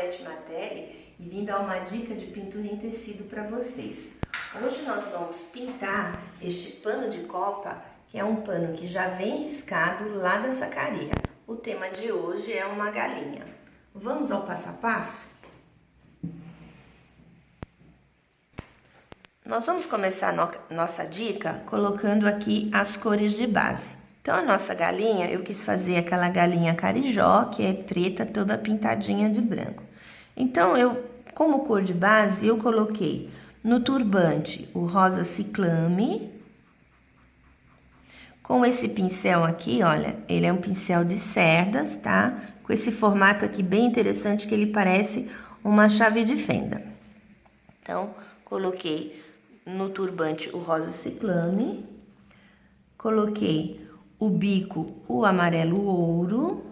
Beth Martelli e vim dar uma dica de pintura em tecido para vocês. Hoje nós vamos pintar este pano de copa, que é um pano que já vem riscado lá da sacaria. O tema de hoje é uma galinha. Vamos ao passo a passo? Nós vamos começar nossa dica colocando aqui as cores de base. Então, a nossa galinha, eu quis fazer aquela galinha carijó, que é preta, toda pintadinha de branco. Então, como cor de base, eu coloquei no turbante o rosa ciclame. Com esse pincel aqui, olha, ele é um pincel de cerdas, tá? Com esse formato aqui bem interessante, que ele parece uma chave de fenda. Então, coloquei no turbante o rosa ciclame, coloquei o bico, o amarelo ouro.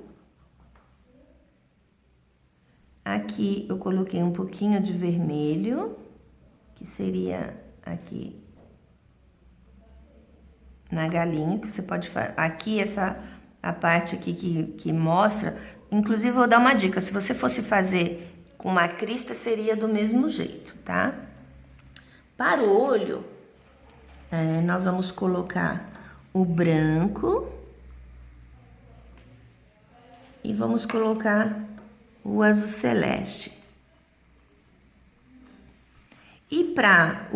Aqui eu coloquei um pouquinho de vermelho, que seria aqui na galinha, que você pode fazer. Aqui a parte aqui que mostra, inclusive vou dar uma dica, se você fosse fazer com uma crista, seria do mesmo jeito, tá? Para o olho, nós vamos colocar o branco e vamos colocar o azul celeste. E para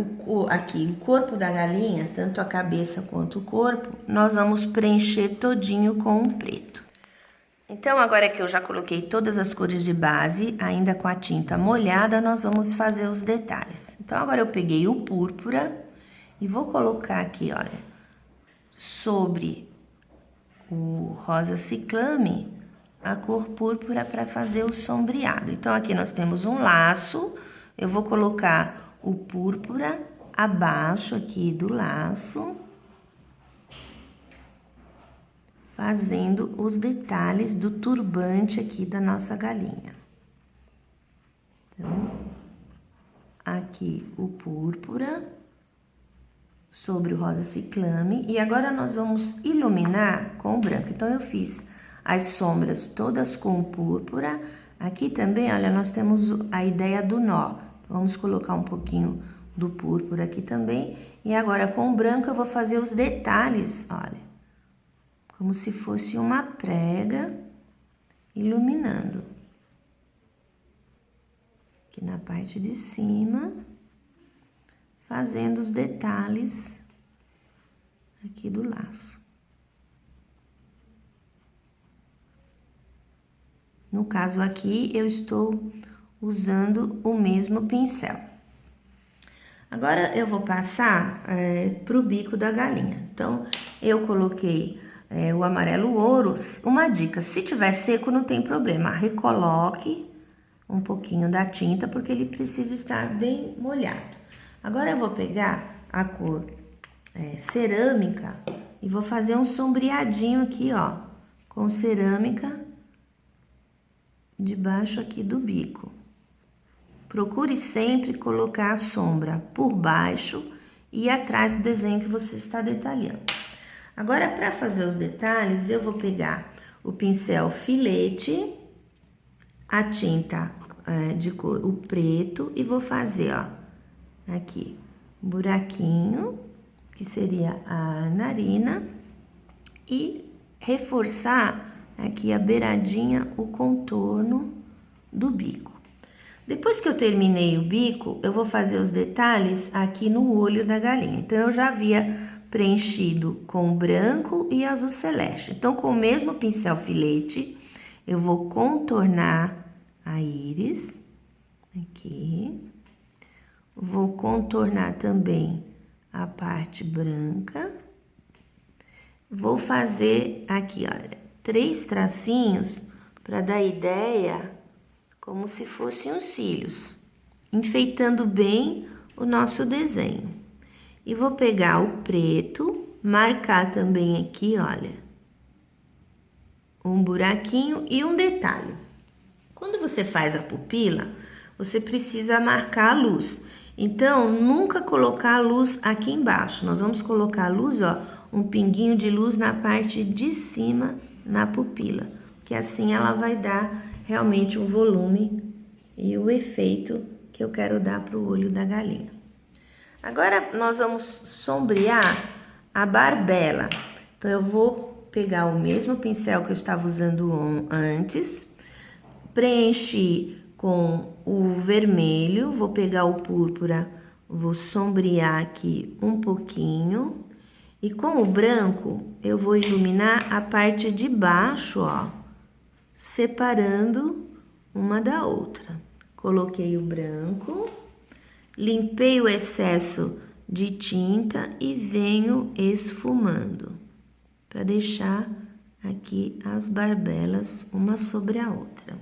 aqui o corpo da galinha, tanto a cabeça quanto o corpo, nós vamos preencher todinho com o preto. Então, agora que eu já coloquei todas as cores de base, ainda com a tinta molhada, nós vamos fazer os detalhes. Então, agora eu peguei o púrpura e vou colocar aqui, olha, sobre o rosa ciclame, a cor púrpura para fazer o sombreado. Então, aqui nós temos um laço, eu vou colocar o púrpura abaixo aqui do laço, fazendo os detalhes do turbante aqui da nossa galinha. Então, aqui o púrpura sobre o rosa ciclame. E agora nós vamos iluminar com o branco. Então, eu fiz as sombras todas com o púrpura. Aqui também, olha, nós temos a ideia do nó. Então, vamos colocar um pouquinho do púrpura aqui também. E agora, com o branco, eu vou fazer os detalhes, olha, como se fosse uma prega iluminando. Aqui na parte de cima, fazendo os detalhes aqui do laço. No caso aqui, eu estou usando o mesmo pincel. Agora, eu vou passar para o bico da galinha. Então, eu coloquei o amarelo ouro. Uma dica, se tiver seco, não tem problema. Recoloque um pouquinho da tinta, porque ele precisa estar bem molhado. Agora, eu vou pegar a cor cerâmica e vou fazer um sombreadinho aqui, ó, com cerâmica debaixo aqui do bico. Procure sempre colocar a sombra por baixo e atrás do desenho que você está detalhando. Agora, para fazer os detalhes, eu vou pegar o pincel filete, a tinta de cor, o preto, e vou fazer, ó, aqui, um buraquinho, que seria a narina, e reforçar aqui a beiradinha, o contorno do bico. Depois que eu terminei o bico, eu vou fazer os detalhes aqui no olho da galinha. Então, eu já havia preenchido com branco e azul celeste. Então, com o mesmo pincel filete, eu vou contornar a íris, aqui. Vou contornar também a parte branca. Vou fazer aqui, olha, 3 tracinhos para dar ideia como se fossem os cílios, enfeitando bem o nosso desenho. E vou pegar o preto, marcar também aqui, olha, um buraquinho e um detalhe. Quando você faz a pupila, você precisa marcar a luz. Então, nunca colocar a luz aqui embaixo. Nós vamos colocar a luz, ó, um pinguinho de luz na parte de cima, na pupila. Que assim ela vai dar realmente um volume e o efeito que eu quero dar para o olho da galinha. Agora nós vamos sombrear a barbela. Então eu vou pegar o mesmo pincel que eu estava usando antes, preenchi com o vermelho, vou pegar o púrpura, vou sombrear aqui um pouquinho e com o branco eu vou iluminar a parte de baixo, ó, separando uma da outra. Coloquei o branco, limpei o excesso de tinta e venho esfumando para deixar aqui as barbelas uma sobre a outra.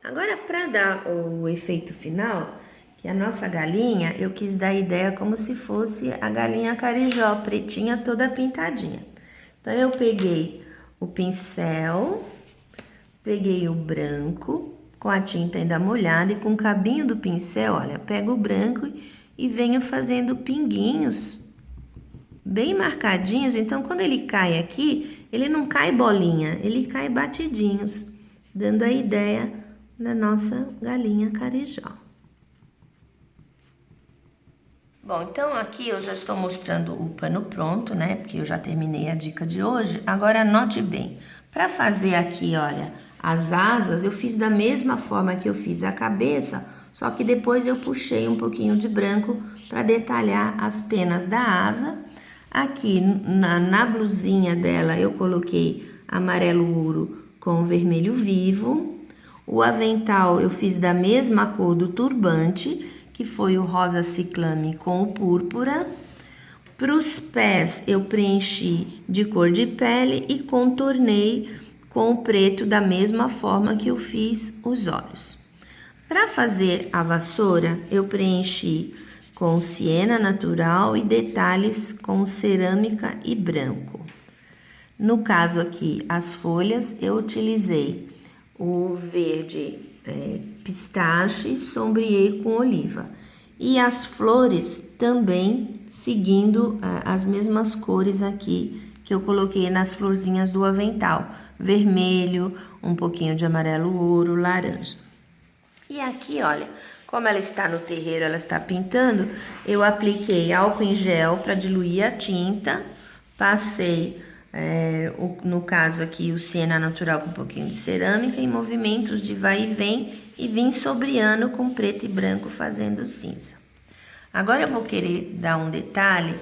Agora, para dar o efeito final, que a nossa galinha, eu quis dar a ideia como se fosse a galinha carijó, pretinha, toda pintadinha. Então, eu peguei o pincel, peguei o branco, com a tinta ainda molhada, e com o cabinho do pincel, olha, pego o branco e venho fazendo pinguinhos bem marcadinhos. Então, quando ele cai aqui, ele não cai bolinha, ele cai batidinhos, dando a ideia da nossa galinha carijó. Bom, então aqui eu já estou mostrando o pano pronto, né? Porque eu já terminei a dica de hoje. Agora anote bem, para fazer aqui, olha, as asas, eu fiz da mesma forma que eu fiz a cabeça, só que depois eu puxei um pouquinho de branco para detalhar as penas da asa. Aqui na blusinha dela eu coloquei amarelo ouro com vermelho vivo. O avental eu fiz da mesma cor do turbante, que foi o rosa ciclame com o púrpura. Para os pés eu preenchi de cor de pele e contornei com o preto da mesma forma que eu fiz os olhos. Para fazer a vassoura eu preenchi com siena natural e detalhes com cerâmica e branco. No caso aqui, as folhas eu utilizei o verde pistache, sombreei com oliva. E as flores também seguindo as mesmas cores aqui que eu coloquei nas florzinhas do avental. Vermelho, um pouquinho de amarelo ouro, laranja. E aqui, olha, como ela está no terreiro, ela está pintando, eu apliquei álcool em gel para diluir a tinta, passei, no caso aqui, o siena natural com um pouquinho de cerâmica, em movimentos de vai e vem, e vim sombreando com preto e branco, fazendo cinza. Agora eu vou querer dar um detalhe.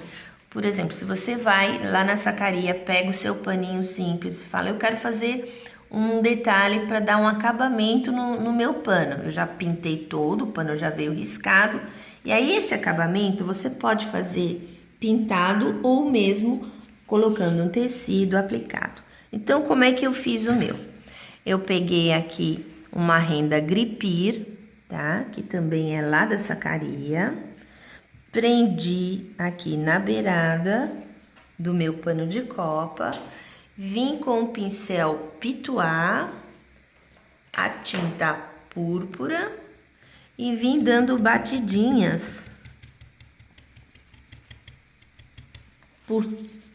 Por exemplo, se você vai lá na sacaria, pega o seu paninho simples e fala, eu quero fazer um detalhe para dar um acabamento no meu pano. Eu já pintei todo, o pano já veio riscado. E aí esse acabamento você pode fazer pintado ou mesmo colocando um tecido aplicado. Então, como é que eu fiz o meu? Eu peguei aqui uma renda Gripir, tá? Que também é lá da sacaria. Prendi aqui na beirada do meu pano de copa, vim com o pincel pituá, a tinta púrpura e vim dando batidinhas por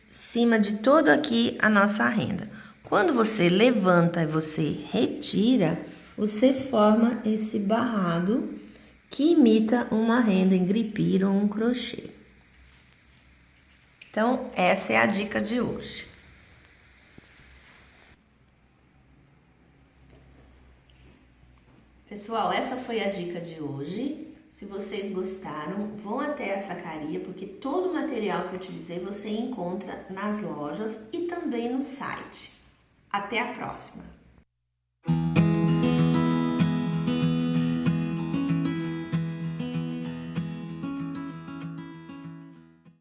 cima de todo aqui a nossa renda. Quando você levanta e você retira, você forma esse barrado que imita uma renda em gripir ou um crochê. Então, essa é a dica de hoje. Pessoal, essa foi a dica de hoje. Se vocês gostaram, vão até a sacaria, porque todo o material que eu utilizei você encontra nas lojas e também no site. Até a próxima!